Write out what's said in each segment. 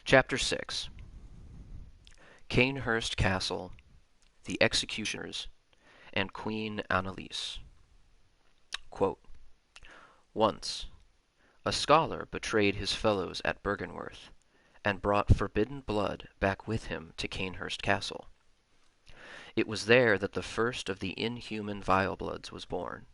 Chapter 6. Cainhurst Castle, the Executioners, and Queen Annalise. Quote, Once, a scholar betrayed his fellows at Bergenworth, and brought forbidden blood back with him to Cainhurst Castle. It was there that the first of the inhuman Vilebloods was born.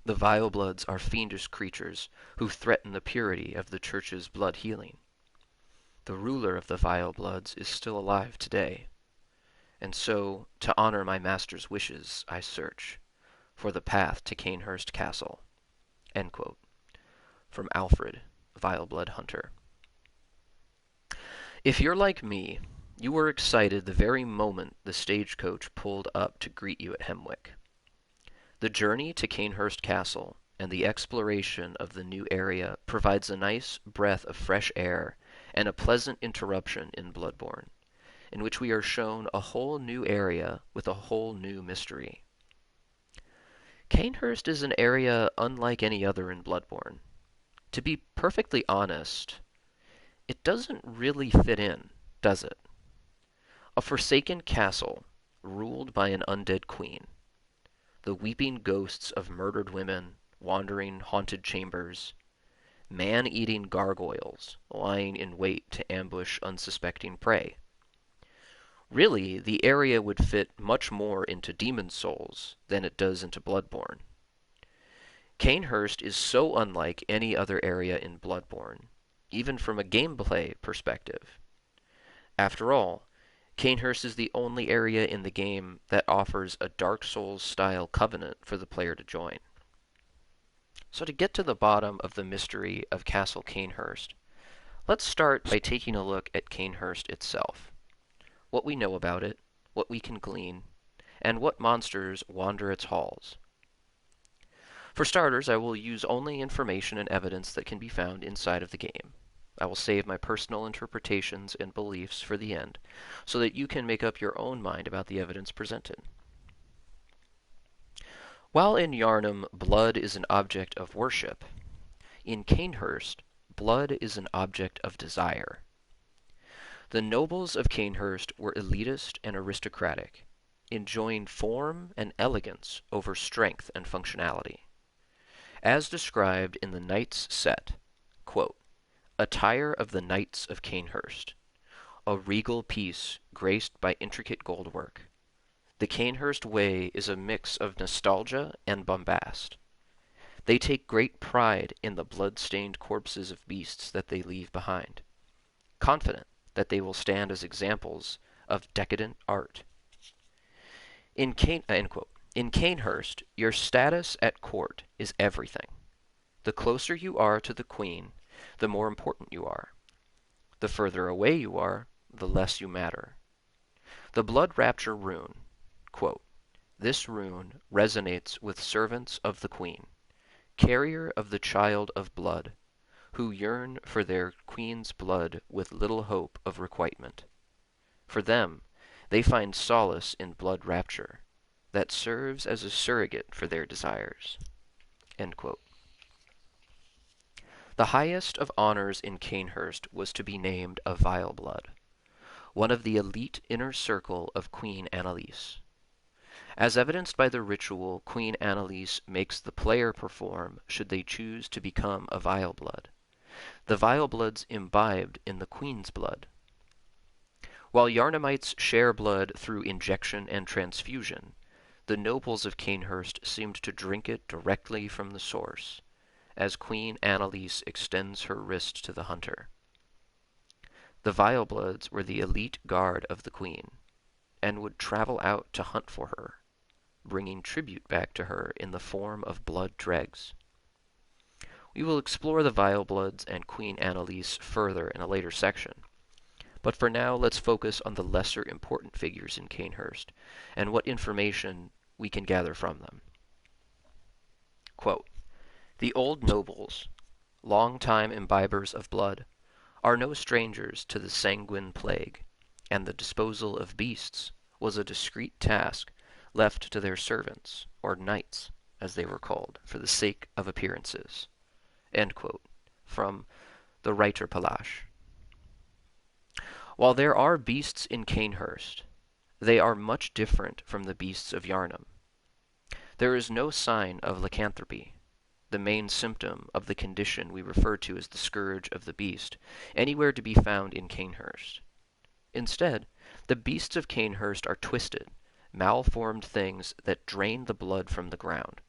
The Vilebloods are fiendish creatures who threaten the purity of the Church's blood healing. The ruler of the Vilebloods is still alive today, and so, to honor my master's wishes, I search for the path to Cainhurst Castle. End quote. From Alfred, Vileblood Hunter. If you're like me, you were excited the very moment the stagecoach pulled up to greet you at Hemwick. The journey to Cainhurst Castle and the exploration of the new area provides a nice breath of fresh air and a pleasant interruption in Bloodborne, in which we are shown a whole new area with a whole new mystery. Cainhurst is an area unlike any other in Bloodborne. To be perfectly honest, it doesn't really fit in, does it? A forsaken castle ruled by an undead queen. The weeping ghosts of murdered women wandering haunted chambers. Man-eating gargoyles lying in wait to ambush unsuspecting prey. Really, the area would fit much more into Demon's Souls than it does into Bloodborne. Cainhurst is so unlike any other area in Bloodborne, even from a gameplay perspective. After all, Cainhurst is the only area in the game that offers a Dark Souls-style covenant for the player to join. So to get to the bottom of the mystery of Castle Cainhurst, let's start by taking a look at Cainhurst itself. What we know about it, what we can glean, and what monsters wander its halls. For starters, I will use only information and evidence that can be found inside of the game. I will save my personal interpretations and beliefs for the end, so that you can make up your own mind about the evidence presented. While in Yharnam blood is an object of worship, in Cainhurst blood is an object of desire. The nobles of Cainhurst were elitist and aristocratic, enjoying form and elegance over strength and functionality. As described in the Knights set, quote, Attire of the Knights of Cainhurst, a regal piece graced by intricate goldwork. The Cainhurst way is a mix of nostalgia and bombast. They take great pride in the blood-stained corpses of beasts that they leave behind, confident that they will stand as examples of decadent art. In Cainhurst, your status at court is everything. The closer you are to the queen, the more important you are. The further away you are, the less you matter. The Blood Rapture rune, quote, This rune resonates with servants of the queen, carrier of the child of blood, who yearn for their queen's blood with little hope of requitement. For them, they find solace in blood rapture, that serves as a surrogate for their desires. End quote. The highest of honors in Cainhurst was to be named a Vileblood, one of the elite inner circle of Queen Annalise. As evidenced by the ritual Queen Annalise makes the player perform should they choose to become a Vileblood, the Vilebloods imbibed in the Queen's blood. While Yharnamites share blood through injection and transfusion, the nobles of Cainhurst seemed to drink it directly from the source, as Queen Annalise extends her wrist to the hunter. The Vilebloods were the elite guard of the Queen, and would travel out to hunt for her, bringing tribute back to her in the form of blood dregs. We will explore the Vilebloods and Queen Annalise further in a later section, but for now let's focus on the lesser important figures in Cainhurst and what information we can gather from them. Quote, The old nobles, long-time imbibers of blood, are no strangers to the sanguine plague, and the disposal of beasts was a discreet task left to their servants, or knights, as they were called, for the sake of appearances. End quote. From the Writer Palash. While there are beasts in Cainhurst, they are much different from the beasts of Yarnham. There is no sign of lycanthropy, the main symptom of the condition we refer to as the scourge of the beast, anywhere to be found in Cainhurst. Instead, the beasts of Cainhurst are twisted, malformed things that drain the blood from the ground.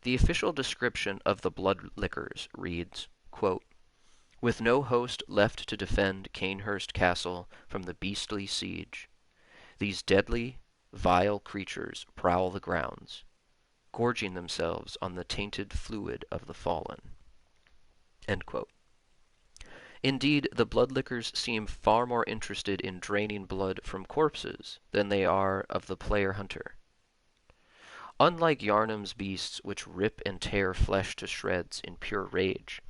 The official description of the blood lickers reads, quote, "With no host left to defend Cainhurst Castle from the beastly siege, these deadly, vile creatures prowl the grounds, gorging themselves on the tainted fluid of the fallen." End quote. Indeed, the bloodlickers seem far more interested in draining blood from corpses than they are of the player-hunter. Unlike Yarnham's beasts which rip and tear flesh to shreds in pure rage,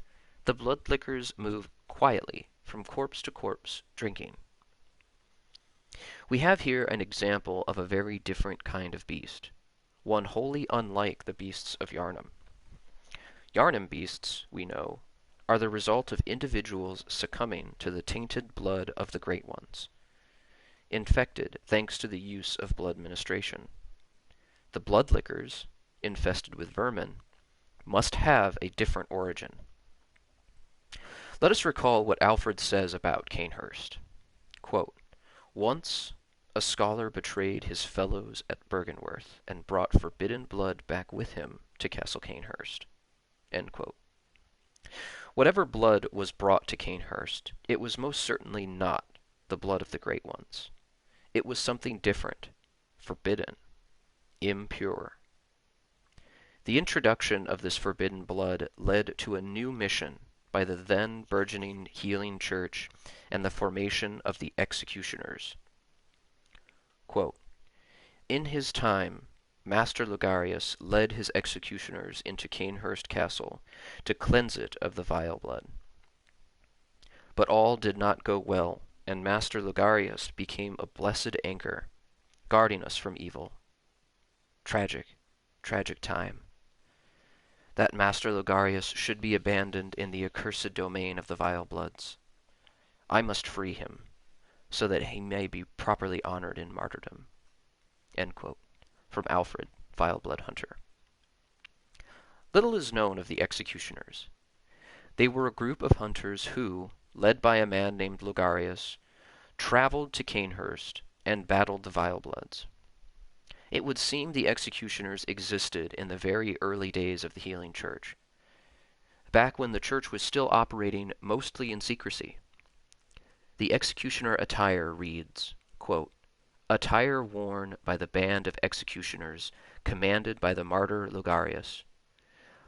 the bloodlickers move quietly from corpse to corpse, drinking. We have here an example of a very different kind of beast, one wholly unlike the beasts of Yarnham. Yarnham beasts, we know, are the result of individuals succumbing to the tainted blood of the great ones, infected thanks to the use of blood ministration. The bloodlickers, infested with vermin, must have a different origin. Let us recall what Alfred says about Cainhurst. Quote, "Once a scholar betrayed his fellows at Bergenworth and brought forbidden blood back with him to Castle Cainhurst." End quote. Whatever blood was brought to Cainhurst, it was most certainly not the blood of the great ones. It was something different, forbidden, impure. The introduction of this forbidden blood led to a new mission by the then burgeoning healing church and the formation of the executioners. Quote, "In his time, Master Logarius led his executioners into Cainhurst Castle to cleanse it of the vile blood. But all did not go well, and Master Logarius became a blessed anchor, guarding us from evil. Tragic, tragic time. That Master Logarius should be abandoned in the accursed domain of the vile bloods. I must free him, so that he may be properly honored in martyrdom." End quote. From Alfred, Vile Blood Hunter. Little is known of the executioners. They were a group of hunters who, led by a man named Logarius, traveled to Cainhurst and battled the vile bloods. It would seem the executioners existed in the very early days of the healing church, back when the church was still operating mostly in secrecy. The executioner attire reads, quote, "Attire worn by the band of executioners commanded by the Martyr Logarius,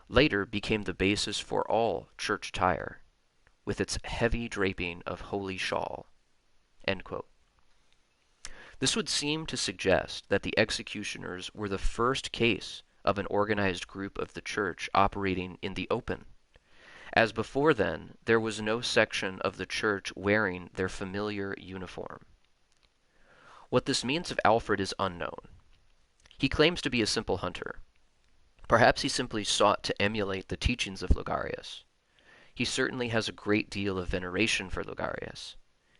later became the basis for all church attire, with its heavy draping of holy shawl." End quote. This would seem to suggest that the executioners were the first case of an organized group of the church operating in the open, as before then there was no section of the church wearing their familiar uniform. What this means of Alfred is unknown. He claims to be a simple hunter. Perhaps he simply sought to emulate the teachings of Logarius. He certainly has a great deal of veneration for Logarius,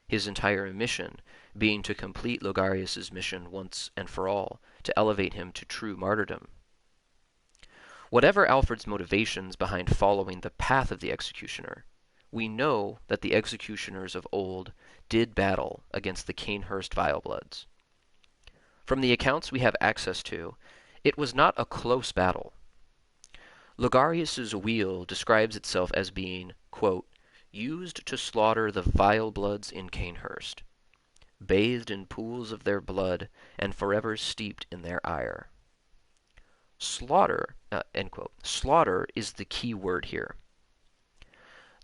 his entire mission being to complete Logarius's mission once and for all, to elevate him to true martyrdom. Whatever Alfred's motivations behind following the path of the executioner, we know that the executioners of old did battle against the Cainhurst vile bloods. From the accounts we have access to, it was not a close battle. Logarius's wheel describes itself as being, quote, "used to slaughter the vile bloods in Cainhurst, bathed in pools of their blood, and forever steeped in their ire." End quote. Slaughter is the key word here.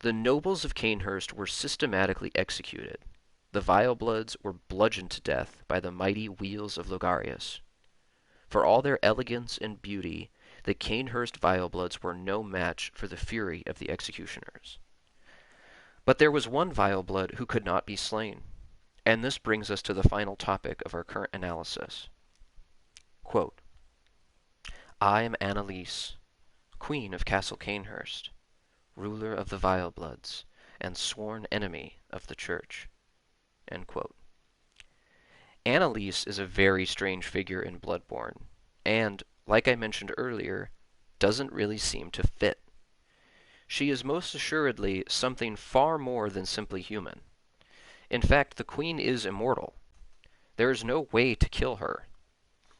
The nobles of Cainhurst were systematically executed. The vile bloods were bludgeoned to death by the mighty wheels of Logarius. For all their elegance and beauty, the Cainhurst vile bloods were no match for the fury of the executioners. But there was one vile blood who could not be slain, and this brings us to the final topic of our current analysis. Quote, "I am Annalise, Queen of Castle Cainhurst, ruler of the vile bloods, and sworn enemy of the church." End quote. Annalise is a very strange figure in Bloodborne, and, like I mentioned earlier, doesn't really seem to fit. She is most assuredly something far more than simply human. In fact, the queen is immortal. There is no way to kill her.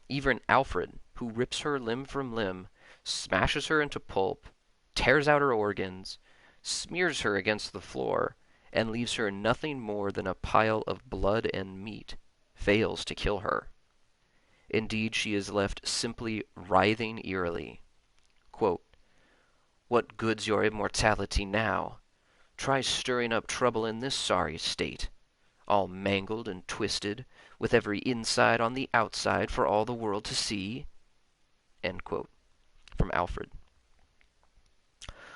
Even Alfred, who rips her limb from limb, smashes her into pulp, tears out her organs, smears her against the floor, and leaves her nothing more than a pile of blood and meat, fails to kill her. Indeed, she is left simply writhing eerily. Quote, "What good's your immortality now? Try stirring up trouble in this sorry state, all mangled and twisted, with every inside on the outside for all the world to see." End quote. From Alfred.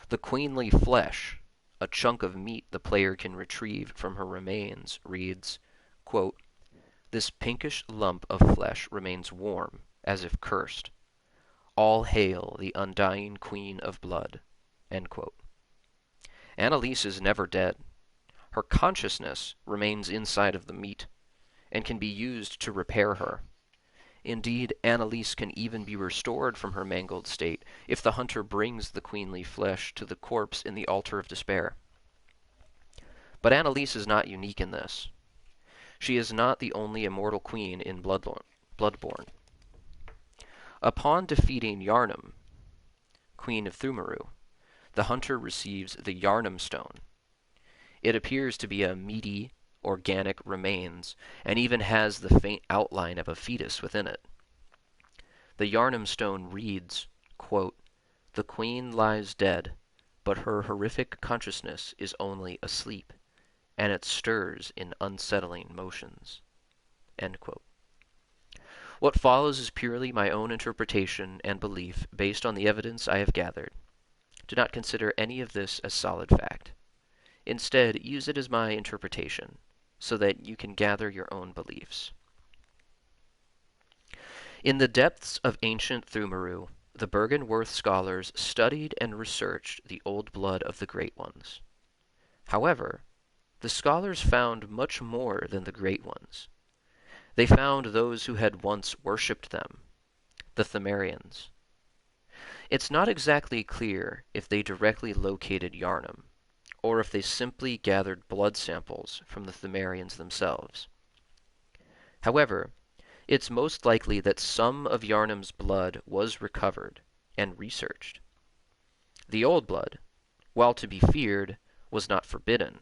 The queenly flesh, a chunk of meat the player can retrieve from her remains, reads, quote, "This pinkish lump of flesh remains warm, as if cursed. All hail the undying queen of blood." End quote. Annalise is never dead. Her consciousness remains inside of the meat, and can be used to repair her. Indeed, Annalise can even be restored from her mangled state if the hunter brings the queenly flesh to the corpse in the altar of despair. But Annalise is not unique in this. She is not the only immortal queen in Bloodborne. Upon defeating Yharnam, queen of Thumaru, the hunter receives the Yharnam stone. It appears to be a meaty, organic remains, and even has the faint outline of a fetus within it. The Yharnam stone reads, quote, "The queen lies dead, but her horrific consciousness is only asleep, and it stirs in unsettling motions." End quote. What follows is purely my own interpretation and belief based on the evidence I have gathered. Do not consider any of this as solid fact. Instead, use it as my interpretation, so that you can gather your own beliefs. In the depths of ancient Thumaru, the Byrgenwerth scholars studied and researched the old blood of the Great Ones. However, the scholars found much more than the Great Ones. They found those who had once worshipped them, the Thumerians. It's not exactly clear if they directly located Yharnam, or if they simply gathered blood samples from the Thumerians themselves. However, it's most likely that some of Yharnam's blood was recovered and researched. The old blood, while to be feared, was not forbidden.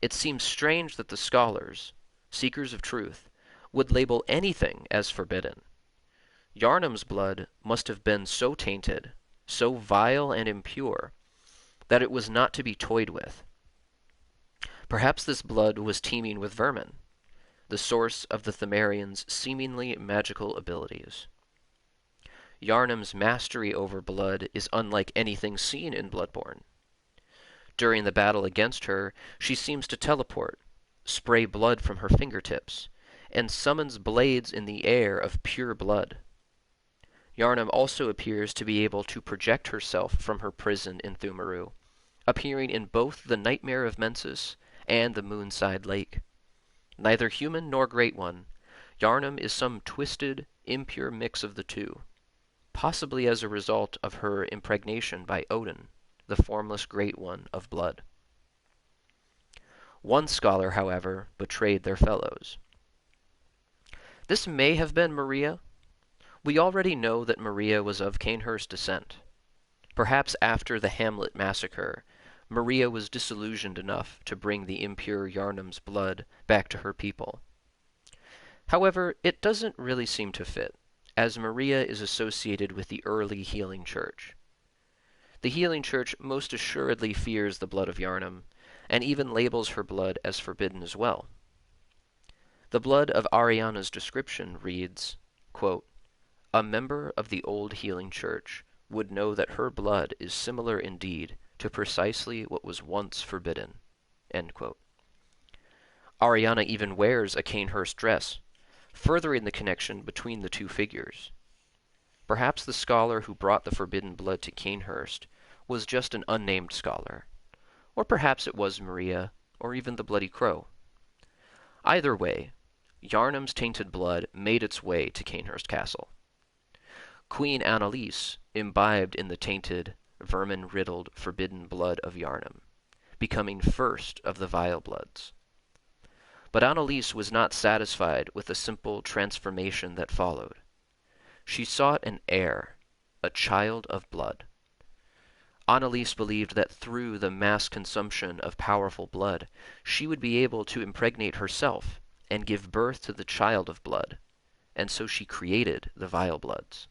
It seems strange that the scholars, seekers of truth, would label anything as forbidden. Yharnam's blood must have been so tainted, so vile and impure, that it was not to be toyed with. Perhaps this blood was teeming with vermin, the source of the Thumerians' seemingly magical abilities. Yharnam's mastery over blood is unlike anything seen in Bloodborne. During the battle against her, she seems to teleport, spray blood from her fingertips, and summons blades in the air of pure blood. Yharnam also appears to be able to project herself from her prison in Thumaru, appearing in both the Nightmare of Mensis and the Moonside Lake. Neither human nor Great One, Yharnam is some twisted, impure mix of the two, possibly as a result of her impregnation by Odin, the formless Great One of blood. One scholar, however, betrayed their fellows. This may have been Maria. We already know that Maria was of Cainhurst descent. Perhaps after the Hamlet massacre, Maria was disillusioned enough to bring the impure Yharnam's blood back to her people. However, it doesn't really seem to fit, as Maria is associated with the early Healing Church. The Healing Church most assuredly fears the blood of Yharnam, and even labels her blood as forbidden as well. The blood of Ariana's description reads, quote, "A member of the old Healing Church would know that her blood is similar indeed to precisely what was once forbidden." End quote. Ariana even wears a Cainhurst dress, furthering the connection between the two figures. Perhaps the scholar who brought the forbidden blood to Cainhurst was just an unnamed scholar, or perhaps it was Maria, or even the Bloody Crow. Either way, Yarnum's tainted blood made its way to Cainhurst Castle. Queen Annalise imbibed in the tainted, vermin-riddled, forbidden blood of Yarnum, becoming first of the vile bloods. But Annalise was not satisfied with the simple transformation that followed. She sought an heir, a child of blood. Annalise believed that through the mass consumption of powerful blood, she would be able to impregnate herself and give birth to the child of blood, and so she created the vile bloods.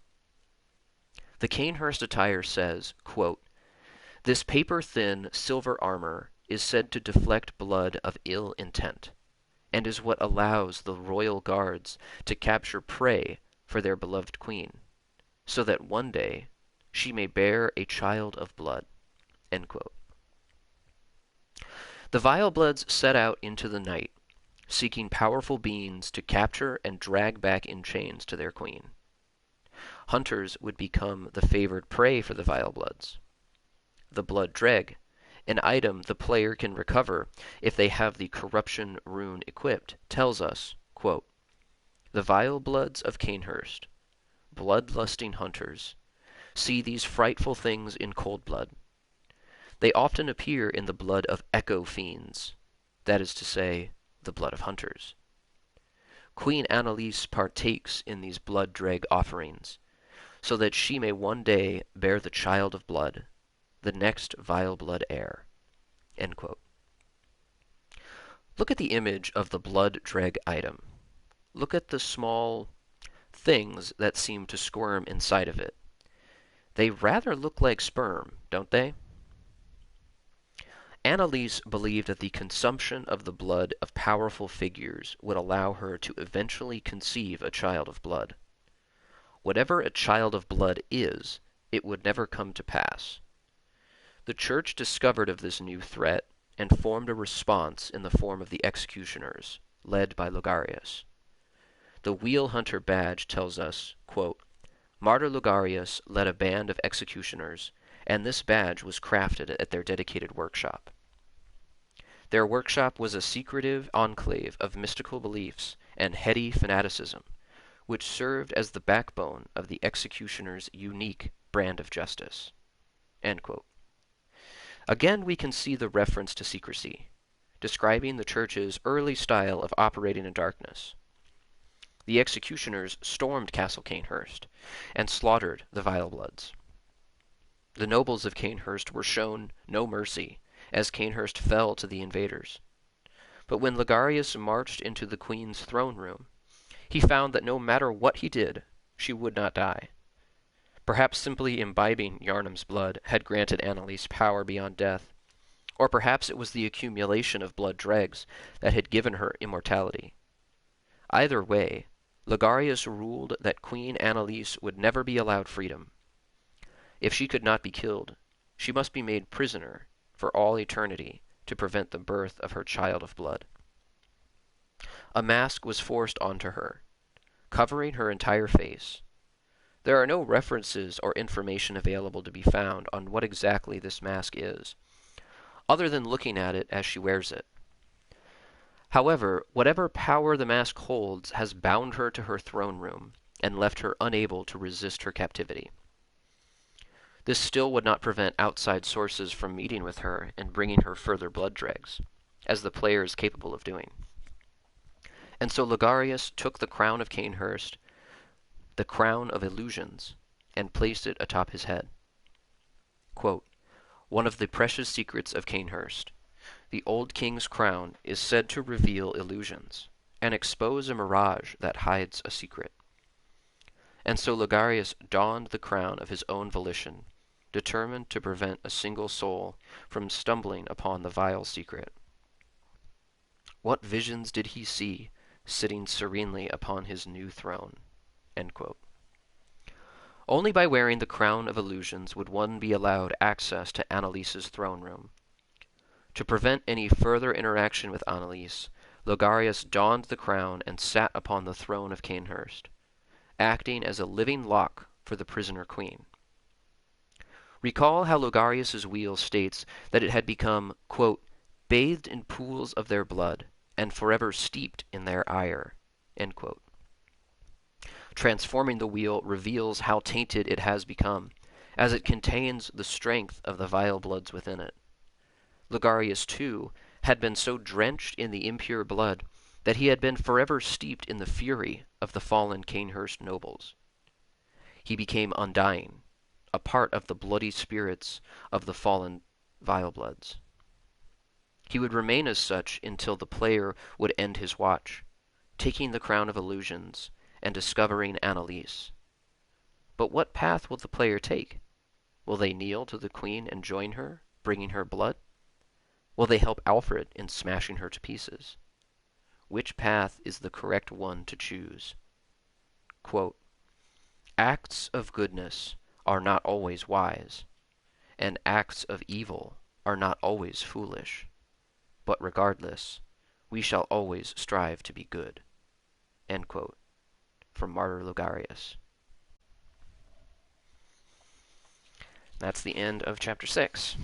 The Cainhurst attire says, quote, "This paper-thin silver armor is said to deflect blood of ill intent, and is what allows the royal guards to capture prey for their beloved queen, so that one day she may bear a child of blood." End quote. The vile bloods set out into the night, seeking powerful beings to capture and drag back in chains to their queen. Hunters would become the favored prey for the vile bloods. The blood dreg, an item the player can recover if they have the corruption rune equipped, tells us, quote, "The vile bloods of Cainhurst, blood-lusting hunters, see these frightful things in cold blood. They often appear in the blood of echo fiends, that is to say, the blood of hunters. Queen Annalise partakes in these blood dreg offerings, so that she may one day bear the child of blood, the next vile blood heir." End quote. Look at the image of the blood dreg item. Look at the small things that seem to squirm inside of it. They rather look like sperm, don't they? Annalise believed that the consumption of the blood of powerful figures would allow her to eventually conceive a child of blood. Whatever a child of blood is, it would never come to pass. The Church discovered of this new threat and formed a response in the form of the executioners, led by Logarius. The Wheel Hunter badge tells us, quote, "Martyr Logarius led a band of executioners, and this badge was crafted at their dedicated workshop. Their workshop was a secretive enclave of mystical beliefs and heady fanaticism, which served as the backbone of the executioner's unique brand of justice." End quote. Again, we can see the reference to secrecy, describing the Church's early style of operating in darkness. The executioners stormed Castle Cainhurst and slaughtered the vile bloods. The nobles of Cainhurst were shown no mercy, as Cainhurst fell to the invaders. But when Logarius marched into the queen's throne room, he found that no matter what he did, she would not die. Perhaps simply imbibing Yarnum's blood had granted Annalise power beyond death, or perhaps it was the accumulation of blood dregs that had given her immortality. Either way, Logarius ruled that Queen Annalise would never be allowed freedom. If she could not be killed, she must be made prisoner for all eternity to prevent the birth of her child of blood. A mask was forced onto her, covering her entire face. There are no references or information available to be found on what exactly this mask is, other than looking at it as she wears it. However, whatever power the mask holds has bound her to her throne room and left her unable to resist her captivity. This still would not prevent outside sources from meeting with her and bringing her further blood dregs, as the player is capable of doing. And so Logarius took the crown of Cainhurst, the crown of illusions, and placed it atop his head. Quote, "One of the precious secrets of Cainhurst, the old king's crown is said to reveal illusions and expose a mirage that hides a secret." And so Logarius donned the crown of his own volition, determined to prevent a single soul from stumbling upon the vile secret. What visions did he see, sitting serenely upon his new throne? End quote. Only by wearing the crown of illusions would one be allowed access to Annalise's throne room. To prevent any further interaction with Annalise, Logarius donned the crown and sat upon the throne of Cainhurst, acting as a living lock for the prisoner queen. Recall how Logarius's wheel states that it had become, quote, "bathed in pools of their blood, and forever steeped in their ire." End quote. Transforming the wheel reveals how tainted it has become, as it contains the strength of the vile bloods within it. Logarius, too, had been so drenched in the impure blood that he had been forever steeped in the fury of the fallen Cainhurst nobles. He became undying, a part of the bloody spirits of the fallen vile bloods. He would remain as such until the player would end his watch, taking the crown of illusions and discovering Annalise. But what path will the player take? Will they kneel to the queen and join her, bringing her blood? Will they help Alfred in smashing her to pieces? Which path is the correct one to choose? Quote, "Acts of goodness are not always wise, and acts of evil are not always foolish. But regardless, we shall always strive to be good." End quote. From Martyr Logarius. That's the end of chapter 6.